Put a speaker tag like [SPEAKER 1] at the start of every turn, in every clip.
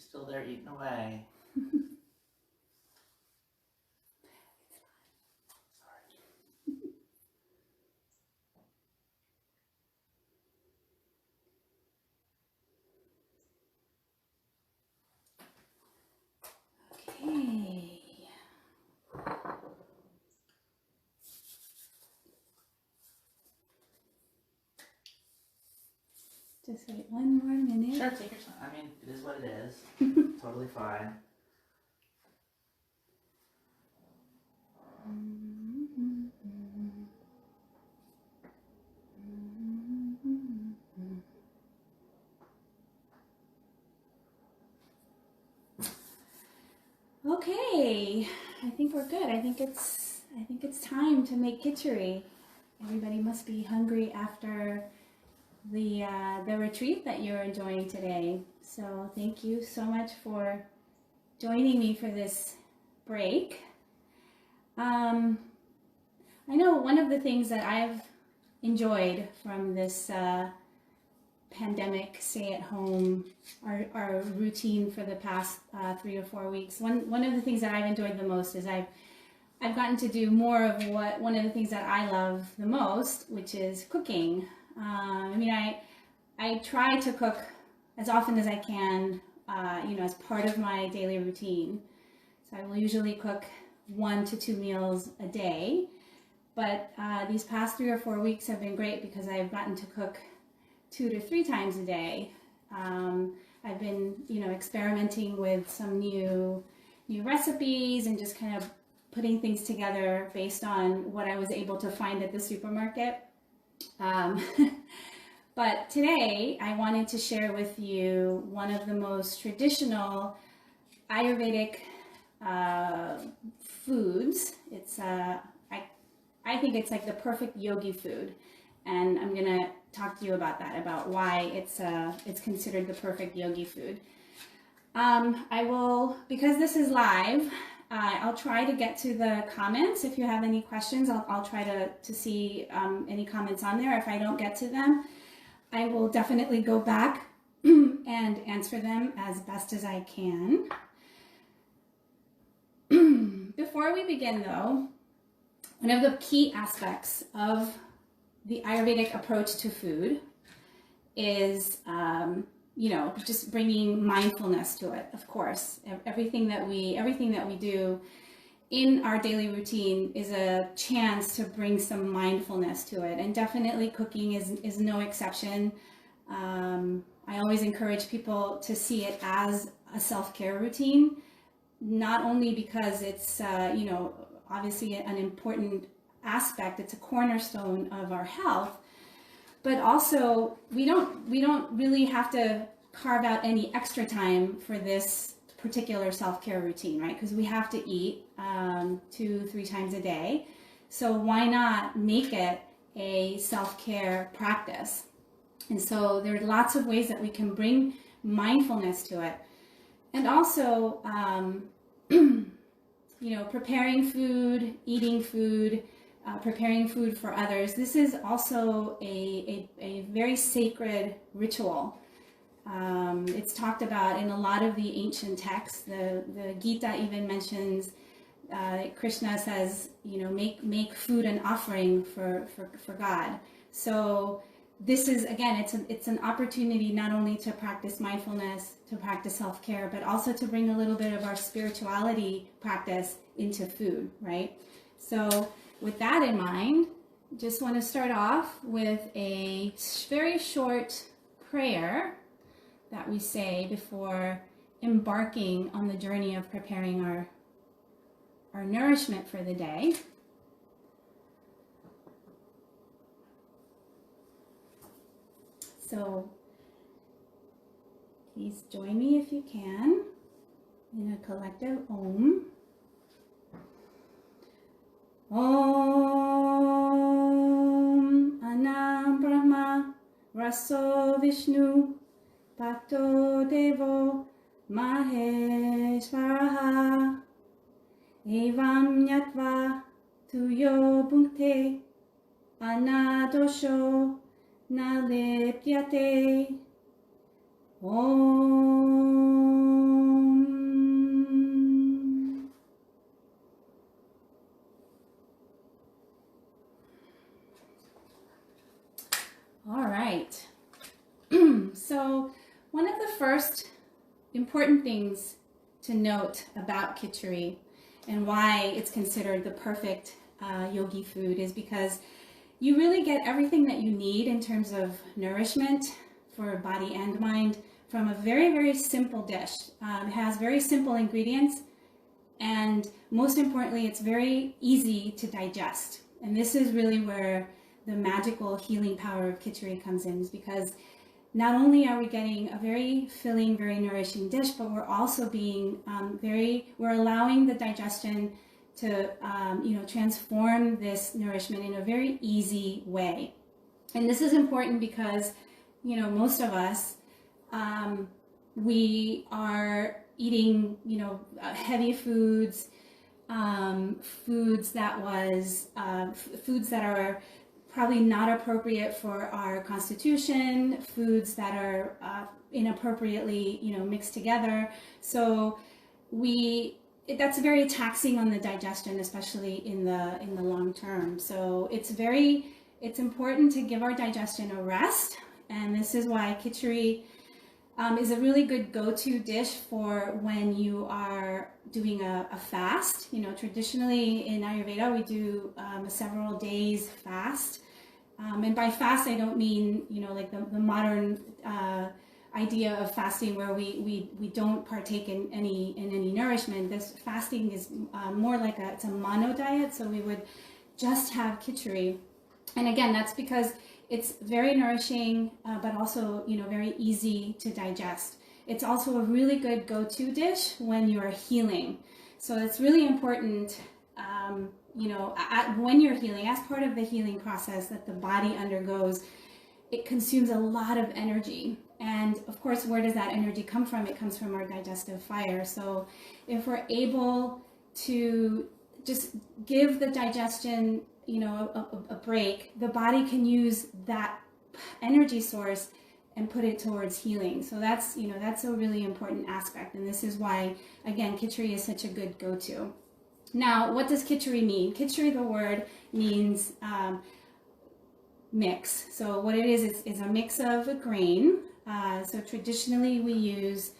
[SPEAKER 1] You're still there eating away.
[SPEAKER 2] Okay. Just wait one more minute.
[SPEAKER 1] Sure, take your time. I mean, it is what it is. Totally fine.
[SPEAKER 2] Okay, I think we're good. I think it's time to make kitchari. Everybody must be hungry after the retreat that you're enjoying today. So thank you so much for joining me for this break. I know one of the things that I've enjoyed from this pandemic stay-at-home, our routine for the past 3 or 4 weeks. One of the things that I've enjoyed the most is I've gotten to do more of one of the things that I love the most, which is cooking. I mean, I try to cook as often as I can, as part of my daily routine. So I will usually cook 1 to 2 meals a day. But these past 3 or 4 weeks have been great because I've gotten to cook 2 to 3 times a day. I've been, experimenting with some new recipes and just kind of putting things together based on what I was able to find at the supermarket. But today I wanted to share with you one of the most traditional ayurvedic foods. It's I think it's like the perfect yogi food, and I'm gonna talk to you about that, about why it's considered the perfect yogi food. I will, because this is live, I'll try to get to the comments. If you have any questions, I'll try to see any comments on there. If I don't get to them, I will definitely go back and answer them as best as I can. Before we begin though, one of the key aspects of the Ayurvedic approach to food is, just bringing mindfulness to it. Of course, everything that we do in our daily routine is a chance to bring some mindfulness to it, and definitely cooking is no exception. I always encourage people to see it as a self-care routine, not only because it's obviously an important aspect, it's a cornerstone of our health, but also we don't really have to carve out any extra time for this particular self-care routine, right? Because we have to eat 2-3 times a day. So why not make it a self-care practice? And so there are lots of ways that we can bring mindfulness to it. And also, preparing food, eating food, preparing food for others. This is also a very sacred ritual. It's talked about in a lot of the ancient texts. The Gita even mentions, Krishna says, make food an offering for God. So this is, again, it's an opportunity not only to practice mindfulness, to practice self-care, but also to bring a little bit of our spirituality practice into food, right? So with that in mind, just want to start off with a very short prayer that we say before embarking on the journey of preparing our nourishment for the day. So please join me if you can in a collective Om. Om Anam Brahma Raso Vishnu Pato Devo Maheshwaraha Evam Nyatva Tuyo Bhukte Anadosho Nalepyate Om All right. So one of the first important things to note about Kitchari and why it's considered the perfect yogi food is because you really get everything that you need in terms of nourishment for body and mind from a very, very simple dish. It has very simple ingredients, and most importantly, it's very easy to digest. And this is really where the magical healing power of Kitchari comes in, is because not only are we getting a very filling, very nourishing dish, but we're also being we're allowing the digestion to, transform this nourishment in a very easy way. And this is important because, most of us, we are eating, heavy foods, foods that are probably not appropriate for our constitution, foods that are inappropriately, mixed together. So that's very taxing on the digestion, especially in the long term. So it's important to give our digestion a rest, and this is why Kitchari is a really good go-to dish for when you are doing a fast. Traditionally in Ayurveda, we do a several days fast. And by fast, I don't mean, like the modern idea of fasting where we don't partake in any nourishment. This fasting is more like it's a mono diet. So we would just have Kitchari. And again, that's because it's very nourishing, but also, very easy to digest. It's also a really good go-to dish when you're healing. So it's really important, when you're healing, as part of the healing process that the body undergoes, it consumes a lot of energy. And of course, where does that energy come from? It comes from our digestive fire. So if we're able to just give the digestion a break, the body can use that energy source and put it towards healing. So that's a really important aspect. And this is why, again, Kitchari is such a good go-to. Now, what does Kitchari mean? Kitchari, the word, means mix. So what it is a mix of a grain. So traditionally we use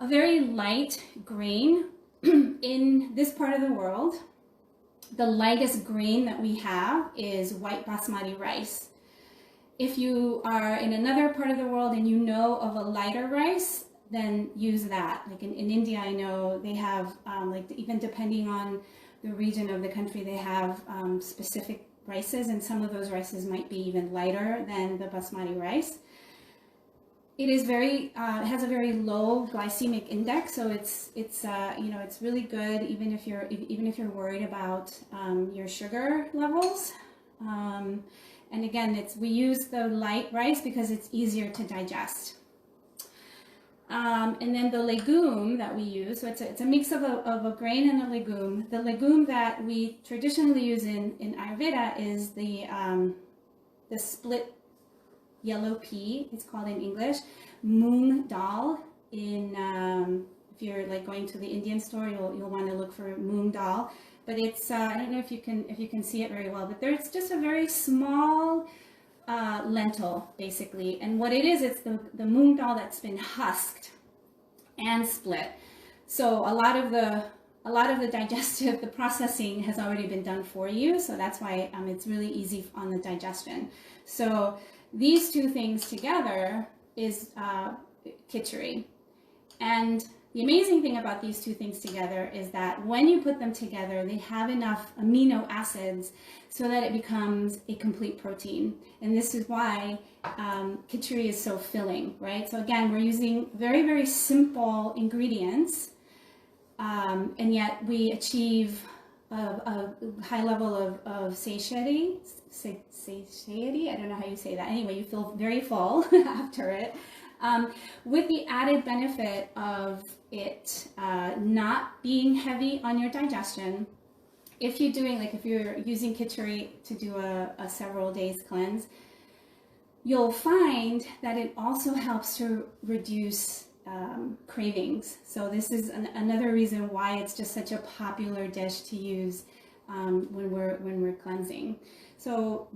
[SPEAKER 2] a very light grain. In this part of the world, the lightest grain that we have is white basmati rice. If you are in another part of the world and you know of a lighter rice, then use that. Like in India, I know they have, even depending on the region of the country, they have specific rices, and some of those rices might be even lighter than the basmati rice. It is it has a very low glycemic index, so it's really good even if you're worried about your sugar levels. And again, we use the light rice because it's easier to digest. And then the legume that we use, so it's a mix of a grain and a legume. The legume that we traditionally use in Ayurveda is the split yellow pea. It's called in English moong dal. If you're like going to the Indian store, you'll want to look for moong dal. But it's I don't know if you can see it very well, but it's just a very small lentil basically. And what it is, it's the moong dal that's been husked and split. So a lot of the digestive, the processing has already been done for you. So that's why it's really easy on the digestion. So these two things together is Kitchari. And the amazing thing about these two things together is that when you put them together, they have enough amino acids so that it becomes a complete protein. And this is why Kitchari is so filling, right? So again, we're using very, very simple ingredients, and yet we achieve a high level of satiety. I don't know how you say that. Anyway, you feel very full after it. With the added benefit of it not being heavy on your digestion. If you're using Kitchari to do a several days cleanse, you'll find that it also helps to reduce cravings. So this is another reason why it's just such a popular dish to use when we're cleansing. So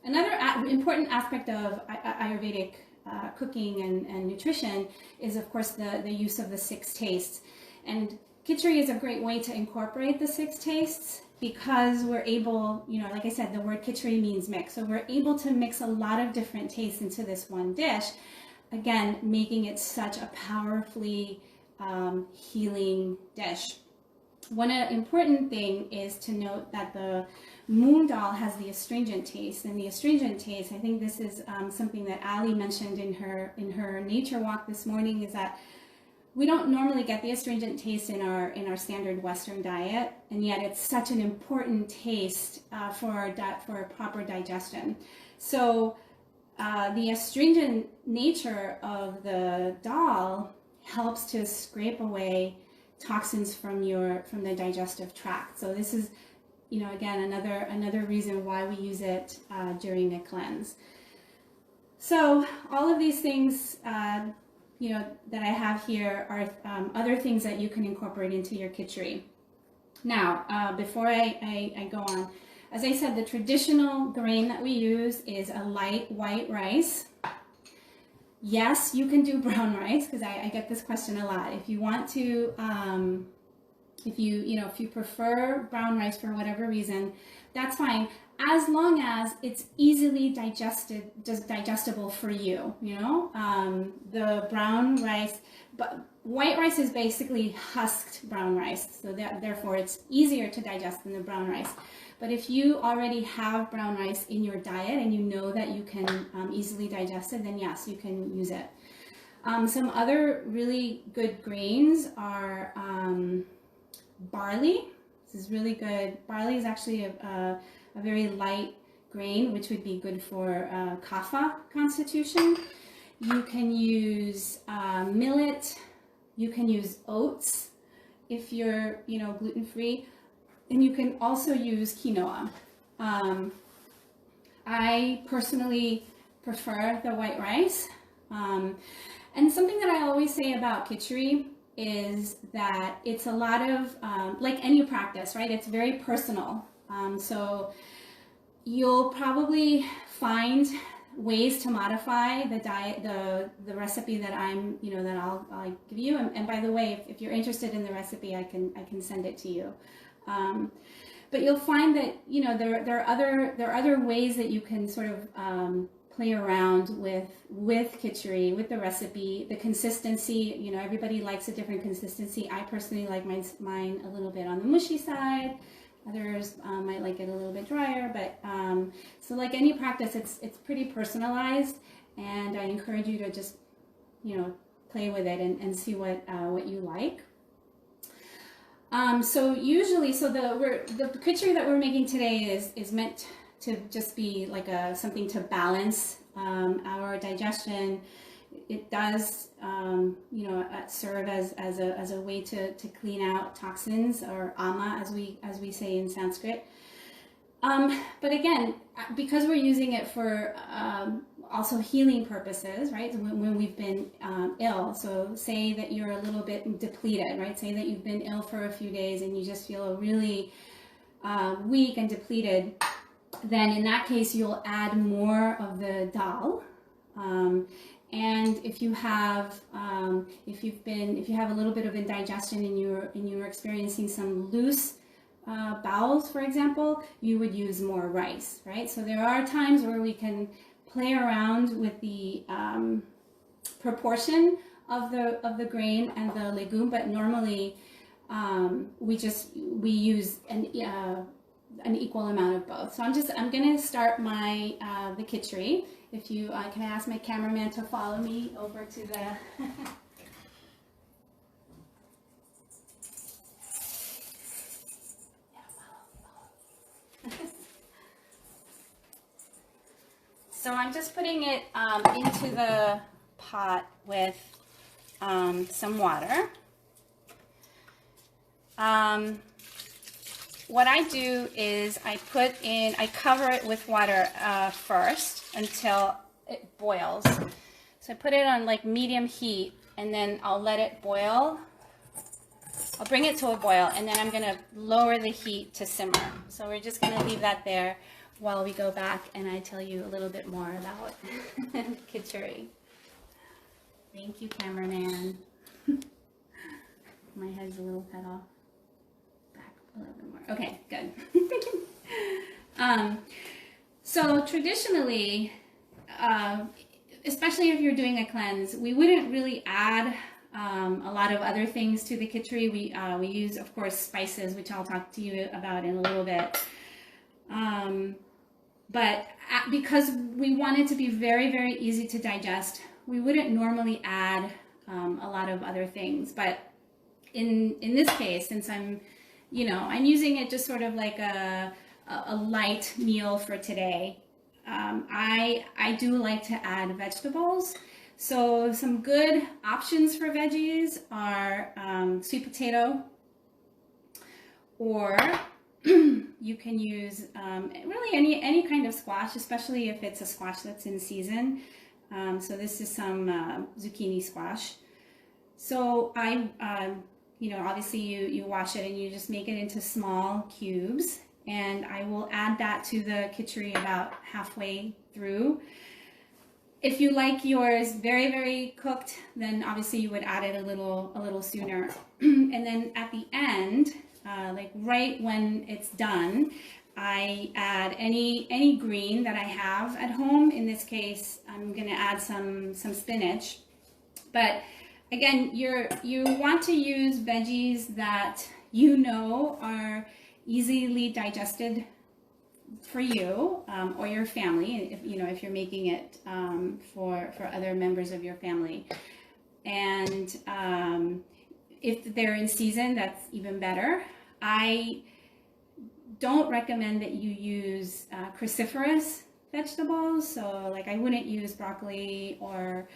[SPEAKER 2] Another important aspect of Ayurvedic cooking and nutrition is, of course, the use of the 6 tastes. And Kitchari is a great way to incorporate the 6 tastes because we're able, like I said, the word Kitchari means mix. So we're able to mix a lot of different tastes into this one dish, again, making it such a powerfully healing dish. One important thing is to note that the moong dal has the astringent taste, and the astringent taste, I think this is something that Ali mentioned in her nature walk this morning, is that we don't normally get the astringent taste in our standard Western diet, and yet it's such an important taste for proper digestion. So the astringent nature of the dal helps to scrape away toxins from the digestive tract. So this is, again, another reason why we use it during a cleanse. So all of these things, that I have here are other things that you can incorporate into your Kitchari. Now, before I go on, as I said, the traditional grain that we use is a light white rice. Yes, you can do brown rice, because I get this question a lot. If you want to, if you prefer brown rice for whatever reason, that's fine, as long as it's easily digestible for you. The brown rice, but white rice is basically husked brown rice, so therefore it's easier to digest than the brown rice. But if you already have brown rice in your diet and you know that you can easily digest it, then yes, you can use it. Some other really good grains are barley. This is really good. Barley is actually a very light grain, which would be good for kapha constitution. You can use millet. You can use oats if you're gluten-free. And you can also use quinoa. I personally prefer the white rice. And something that I always say about Kitchari is that it's a lot of, like any practice, right? It's very personal. So you'll probably find ways to modify the diet, the recipe that that I'll give you. And by the way, if you're interested in the recipe, I can send it to you. But you'll find that there are other ways that you can sort of play around with Kitchari, with the recipe, the consistency. Everybody likes a different consistency. I personally like mine a little bit on the mushy side. Others might like it a little bit drier. But so like any practice, it's pretty personalized, and I encourage you to just play with it and see what you like. So usually, the Kitchari that we're making today is meant to just be like something to balance our digestion. It does, serve as a way to clean out toxins, or ama, as we say in Sanskrit. But again, because we're using it for also healing purposes, right? When we've been ill. So say that you're a little bit depleted, right? Say that you've been ill for a few days and you just feel really weak and depleted. Then in that case, you'll add more of the dal. And if you have if you have a little bit of indigestion and you're experiencing some loose bowels, for example, you would use more rice, right? So there are times where we can play around with the proportion of the grain and the legume, but normally we use an equal amount of both. So I'm going to start my the Kitchari. If you can I ask my cameraman to follow me over to the So I'm just putting it into the pot with some water. What I do is I cover it with water first until it boils. So I put it on like medium heat, and then I'll let it boil. I'll bring it to a boil, and then I'm going to lower the heat to simmer. So we're just going to leave that there while we go back and I tell you a little bit more about Kitchari. Thank you, cameraman. My head's a little cut off. Back a little bit more. Okay, good. So traditionally, especially if you're doing a cleanse, we wouldn't really add a lot of other things to the Kitchari. We use, of course, spices, which I'll talk to you about in a little bit. But because we want it to be very, very easy to digest, we wouldn't normally add a lot of other things. But in this case, since I'm using it just sort of like a light meal for today, I do like to add vegetables. So some good options for veggies are sweet potato, or you can use really any kind of squash, especially if it's a squash that's in season. So this is some zucchini squash. So obviously you wash it and you just make it into small cubes. And I will add that to the Kitchari about halfway through. If you like yours very, very cooked, then obviously you would add it a little sooner. And then at the end, like right when it's done, I add any green that I have at home. In this case, I'm gonna add some spinach. But again, you want to use veggies that are easily digested for you or your family, if you're making it for other members of your family. And if they're in season, that's even better. I don't recommend that you use cruciferous vegetables. So like I wouldn't use broccoli or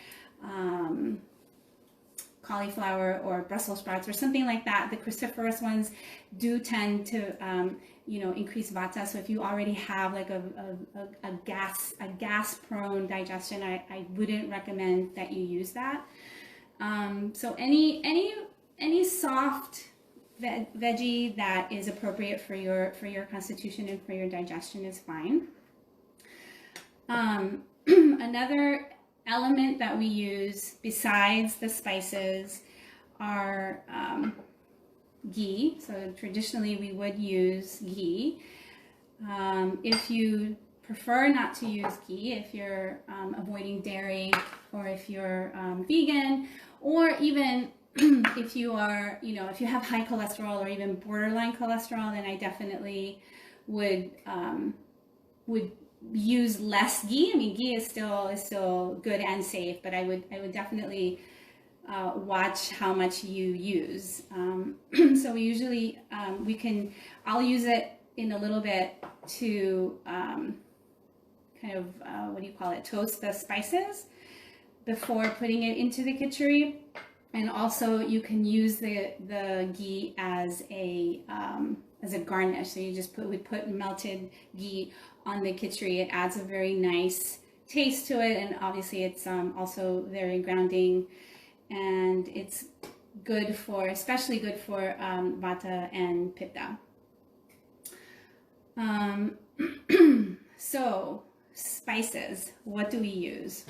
[SPEAKER 2] cauliflower or Brussels sprouts or something like that. The cruciferous ones do tend to increase vata. So if you already have like a gas prone digestion, I wouldn't recommend that you use that. So any soft veggie that is appropriate for your constitution and for your digestion is fine. Another element that we use besides the spices are ghee. So traditionally we would use ghee. If you prefer not to use ghee, if you're avoiding dairy, or if you're vegan, or even if you are, if you have high cholesterol or even borderline cholesterol, then I definitely would use less ghee. I mean, ghee is still good and safe, but I would definitely watch how much you use. So we usually I'll use it in a little bit to toast the spices before putting it into the Kitchari. And also you can use the ghee as a garnish. So you just put melted ghee on the Kitchari. It adds a very nice taste to it, and obviously it's also very grounding, and it's especially good for vata and pitta. So spices, what do we use?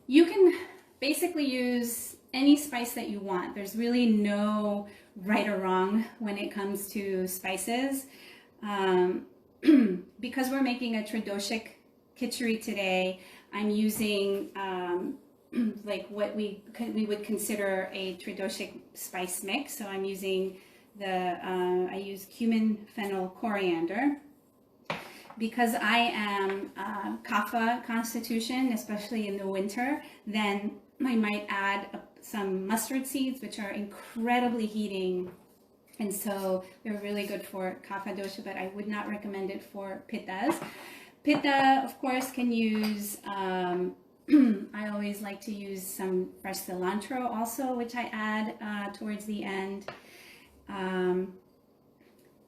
[SPEAKER 2] You can basically use any spice that you want. There's really no right or wrong when it comes to spices. Because we're making a Tridoshic Kitchari today, I'm using like what we would consider a Tridoshic spice mix. So I'm using I use cumin, fennel, coriander. Because I am Kapha constitution, especially in the winter, then I might add some mustard seeds, which are incredibly heating. And so they're really good for Kapha dosha, but I would not recommend it for Pittas. Pitta, of course, can use, I always like to use some fresh cilantro also, which I add towards the end.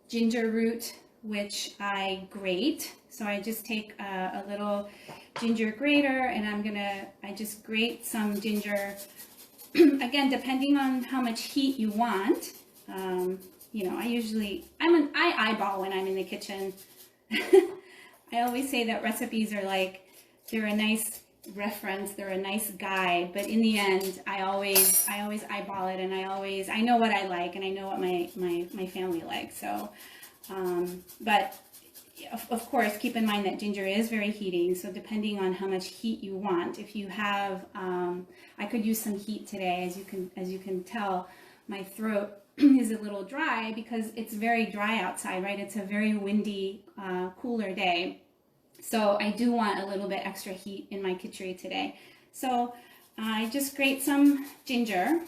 [SPEAKER 2] Ginger root, which I grate. So I just take a little ginger grater and I just grate some ginger. Again, depending on how much heat you want. I eyeball when I'm in the kitchen. I always say that recipes are like, they're a nice reference, they're a nice guide, but in the end, I always eyeball it, and I know what I like, and I know what my family likes. So, but of course, keep in mind that ginger is very heating. So depending on how much heat you want, if you have, I could use some heat today. As you can tell, my throat is a little dry because it's very dry outside, right? It's a very windy, cooler day. So I do want a little bit extra heat in my kitchari today. So I just grate some ginger.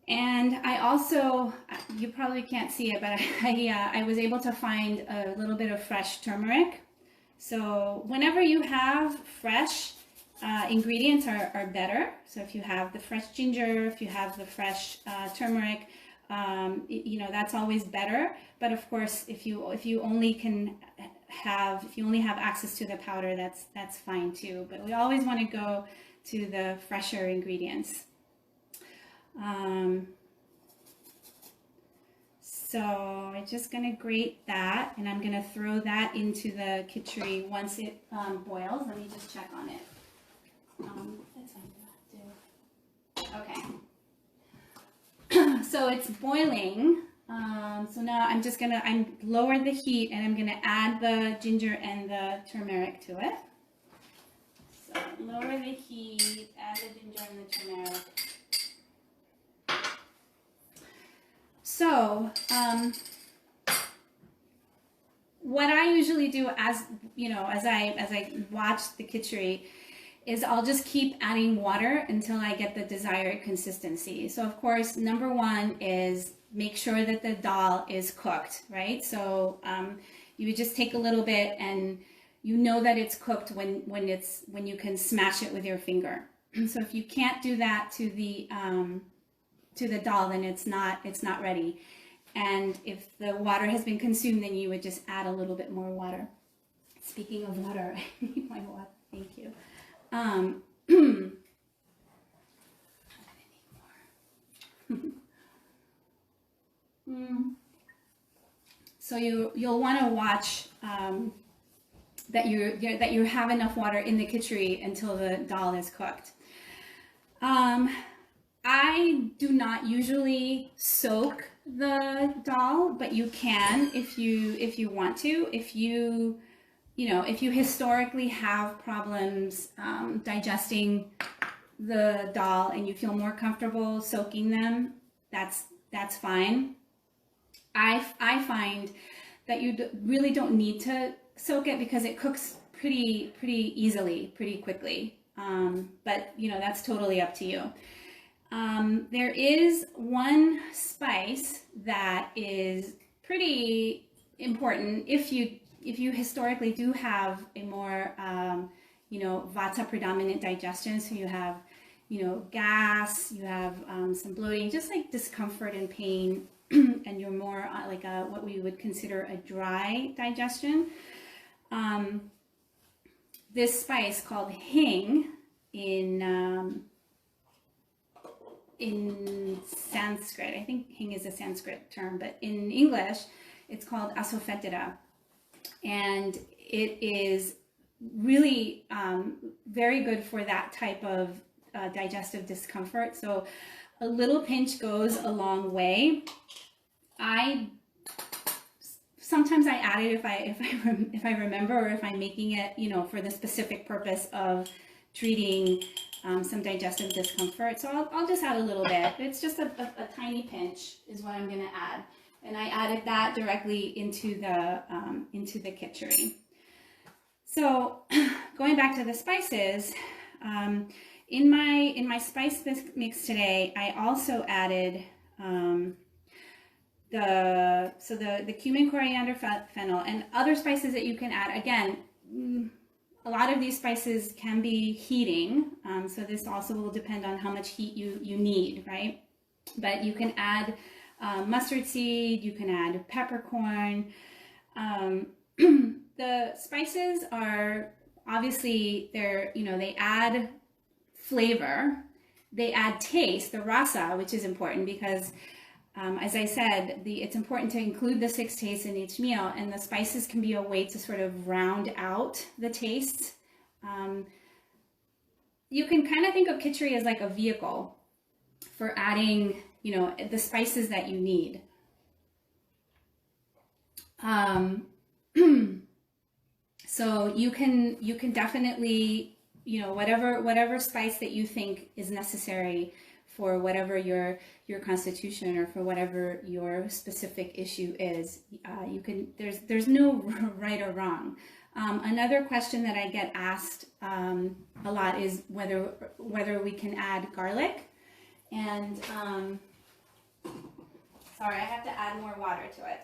[SPEAKER 2] And I also, you probably can't see it, but I was able to find a little bit of fresh turmeric. So whenever you have fresh ingredients are better. So if you have the fresh ginger, if you have the fresh turmeric, you know, that's always better. But of course, if you only have access to the powder, that's fine too. But we always want to go to the fresher ingredients. So I'm just going to grate that, and I'm going to throw that into the kitchari once it boils. Let me just check on it. Okay. So it's boiling. So now I'm lower the heat, and I'm gonna add the ginger and the turmeric to it. So lower the heat, add the ginger and the turmeric. So what I usually do, as I watch the kitchari, is I'll just keep adding water until I get the desired consistency. So of course, number one is make sure that the dal is cooked, right? So you would just take a little bit, and you know that it's cooked when you can smash it with your finger. So if you can't do that to the dal, then it's not ready. And if the water has been consumed, then you would just add a little bit more water. Speaking of water, I need my water. Thank you. So you'll want to watch that you have enough water in the kitchari until the dal is cooked. I do not usually soak the dal, but you can if you want to. If you historically have problems digesting the dal and you feel more comfortable soaking them, that's fine. I find that you really don't need to soak it because it cooks pretty easily, pretty quickly. But that's totally up to you. There is one spice that is pretty important if you historically do have a more vata predominant digestion. So you have gas, you have some bloating, just like discomfort and pain, and you're more like what we would consider a dry digestion. This spice called hing in Sanskrit, I think hing is a Sanskrit term, but in English it's called asafoetida, and it is really very good for that type of digestive discomfort. So a little pinch goes a long way. Sometimes I add it if I remember, or if I'm making it for the specific purpose of treating some digestive discomfort. So I'll just add a little bit. It's just a tiny pinch is what I'm going to add, and I added that directly into the kitchari. So going back to the spices, in my spice mix today, I also added the cumin, coriander, fennel, and other spices that you can add. Again, a lot of these spices can be heating, so this also will depend on how much heat you need, right? But you can add mustard seed, you can add peppercorn. The spices are obviously they add flavor, they add taste, the rasa, which is important because as I said, it's important to include the 6 tastes in each meal, and the spices can be a way to sort of round out the tastes. You can kind of think of Kitchari as like a vehicle for adding, the spices that you need. So you can definitely, whatever spice that you think is necessary for whatever your constitution or for whatever your specific issue is, there's no right or wrong. Another question that I get asked a lot is whether we can add garlic, and sorry, I have to add more water to it.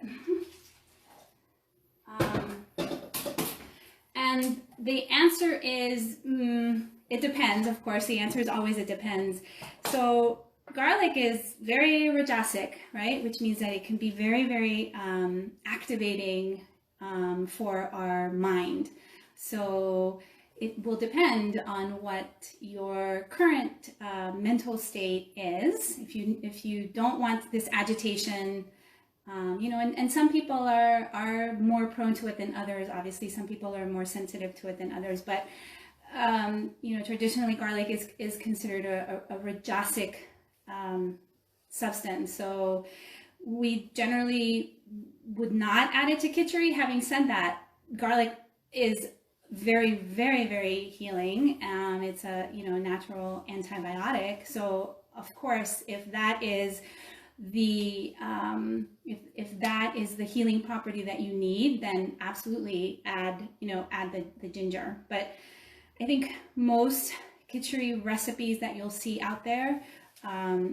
[SPEAKER 2] And the answer is, it depends, of course. The answer is always it depends. So garlic is very rajasic, right? Which means that it can be very, very activating for our mind. So it will depend on what your current mental state is. If you don't want this agitation, and some people are more prone to it than others. Obviously, some people are more sensitive to it than others. But traditionally, garlic is considered a rajasic substance. So we generally would not add it to Kitchari. Having said that, garlic is very, very, very healing. It's a natural antibiotic. So of course, if that is the healing property that you need, then absolutely add the ginger. But I think most Kitchari recipes that you'll see out there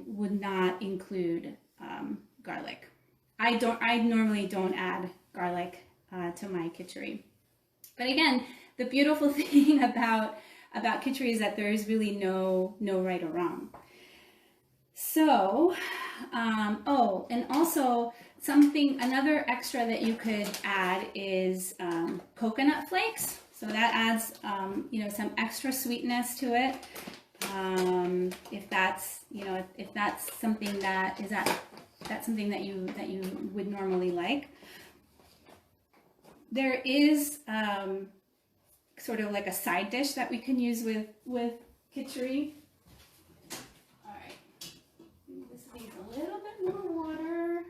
[SPEAKER 2] would not include garlic. I normally don't add garlic to my Kitchari. But again, the beautiful thing about Kitchari is that there is really no right or wrong. So, and also another extra that you could add is coconut flakes. So that adds, some extra sweetness to it. If that's something that's something that you would normally like. There is sort of like a side dish that we can use with Kitchari. All right, this needs a little bit more water.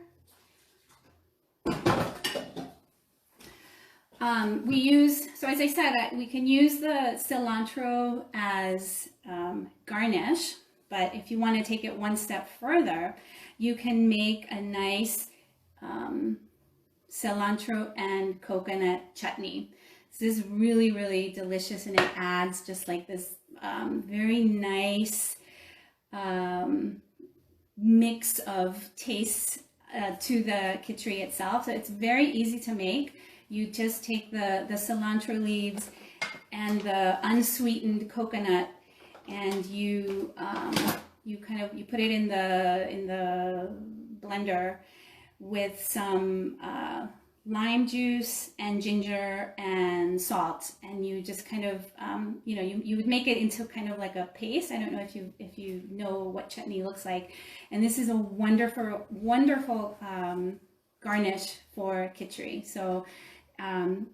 [SPEAKER 2] So as I said, we can use the cilantro as garnish, but if you want to take it one step further, you can make a nice cilantro and coconut chutney. This is really, really delicious, and it adds just like this very nice mix of tastes to the Kitchari itself. So it's very easy to make. You just take the cilantro leaves and the unsweetened coconut, and you put it in the blender with some lime juice and ginger and salt, and you just kind of you would make it into kind of like a paste. I don't know if you know what chutney looks like, and this is a wonderful garnish for Kitchari. So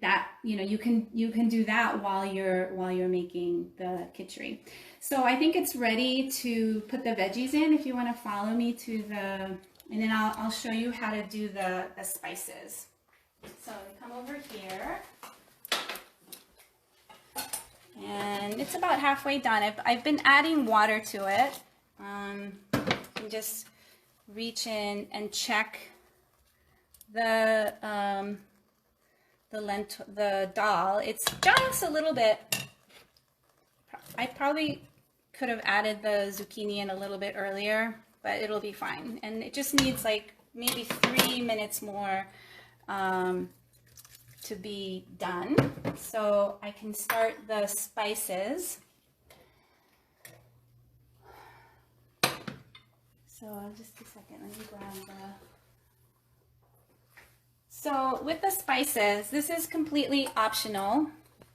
[SPEAKER 2] that you can do that while you're making the Kitchari. So I think it's ready to put the veggies in. If you want to follow me to and then I'll show you how to do the spices. So we come over here, and it's about halfway done. I've been adding water to it. You can just reach in and check the dal. It's just a little bit. I probably could have added the zucchini in a little bit earlier, but it'll be fine. And it just needs like maybe 3 minutes more to be done. So I can start the spices. So just a second, let me grab So with the spices, this is completely optional.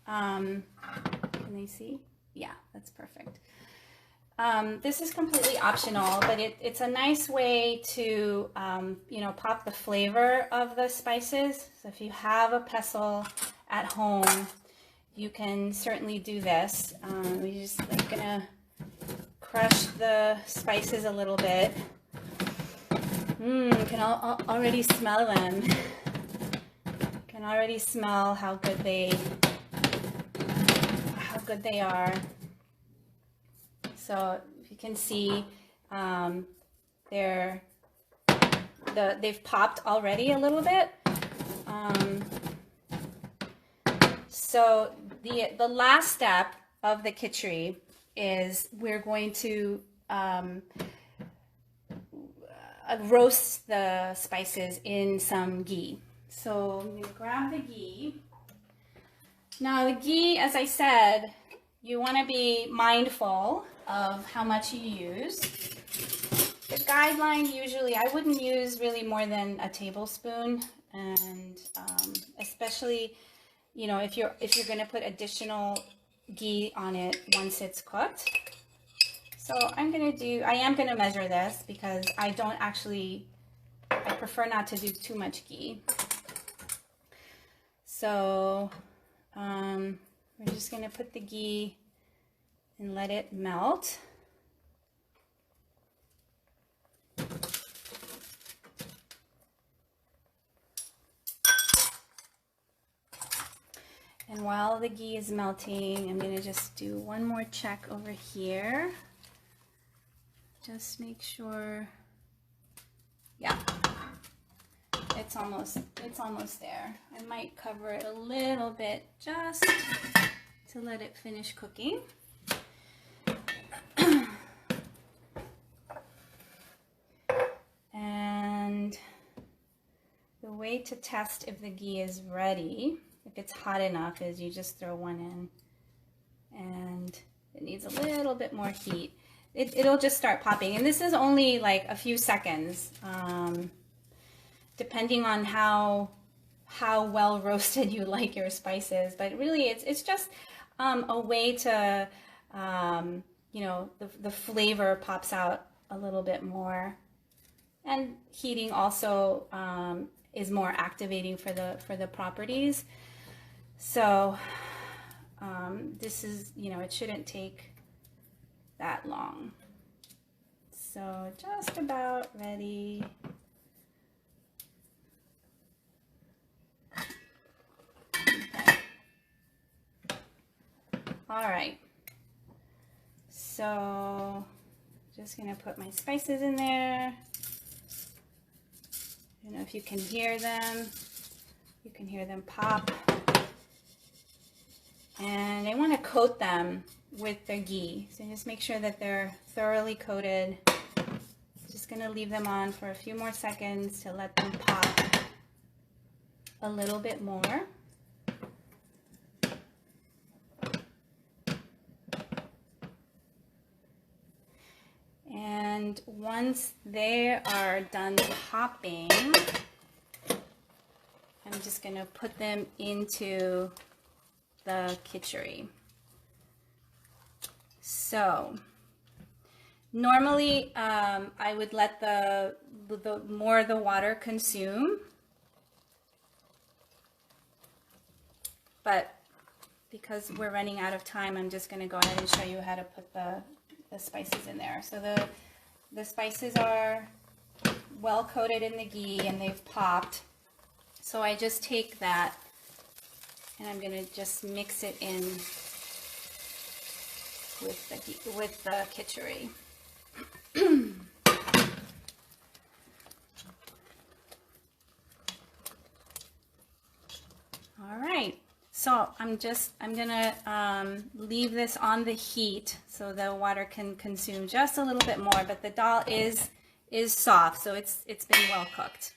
[SPEAKER 2] Can they see? Yeah, that's perfect. this is completely optional, but it's a nice way to, pop the flavor of the spices. So if you have a pestle at home, you can certainly do this. We just gonna crush the spices a little bit. Can already smell them. Can already smell how good they are. So if you can see, they've popped already a little bit. So the last step of the Kitchari is we're going to roast the spices in some ghee. So I'm going to grab the ghee. Now the ghee, as I said, you want to be mindful of how much you use. The guideline usually, I wouldn't use really more than a tablespoon, and especially, if you're going to put additional ghee on it once it's cooked. So I am going to measure this because I prefer not to do too much ghee. So we're just going to put the ghee and let it melt. And while the ghee is melting, I'm going to just do one more check over here. Just make sure, yeah, it's almost there. I might cover it a little bit just to let it finish cooking. And the way to test if the ghee is ready, if it's hot enough, is you just throw one in, and it needs a little bit more heat. It'll just start popping, and this is only like a few seconds, depending on how well roasted you like your spices. But really, it's just a way to, the flavor pops out a little bit more, and heating also is more activating for the properties. So this is, it shouldn't take that long. So just about ready. Okay. All right. So just gonna put my spices in there. I don't know if you can hear them. You can hear them pop. And I want to coat them with the ghee. So just make sure that they're thoroughly coated. Just going to leave them on for a few more seconds to let them pop a little bit more. And once they are done popping, I'm just going to put them into the Kitchari. So normally I would let the more the water consume, but because we're running out of time, I'm just going to go ahead and show you how to put the spices in there. So the spices are well coated in the ghee and they've popped. So I just take that and I'm going to just mix it in with the Kitchari. All right. So I'm gonna leave this on the heat so the water can consume just a little bit more, but the dal is soft, so it's been well cooked.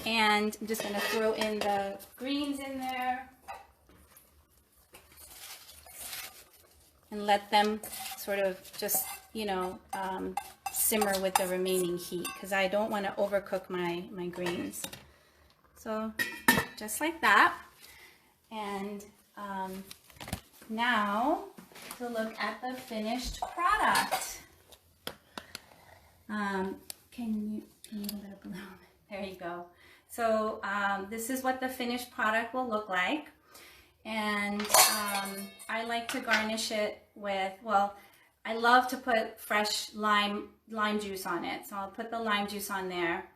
[SPEAKER 2] And I'm just gonna throw in the greens in there and let them sort of just, simmer with the remaining heat because I don't want to overcook my greens. So just like that. And now to look at the finished product. Can you hold it up a little bit? There you go. So this is what the finished product will look like. And I like to garnish it with, well, I love to put fresh lime juice on it. So I'll put the lime juice on there,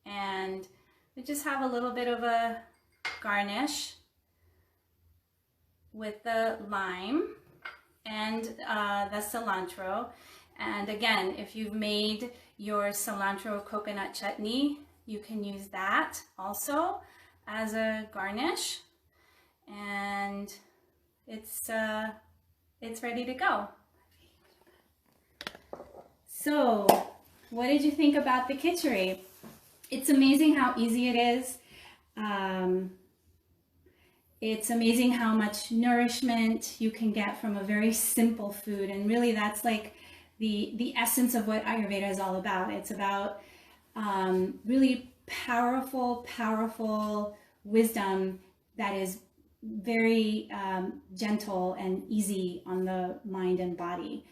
[SPEAKER 2] and we just have a little bit of a garnish with the lime and the cilantro. And again, if you've made your cilantro coconut chutney, you can use that also as a garnish, and it's ready to go. So, what did you think about the Kitchari? It's amazing how easy it is. It's amazing how much nourishment you can get from a very simple food, and really that's like the essence of what Ayurveda is all about. It's about really powerful wisdom that is very gentle and easy on the mind and body.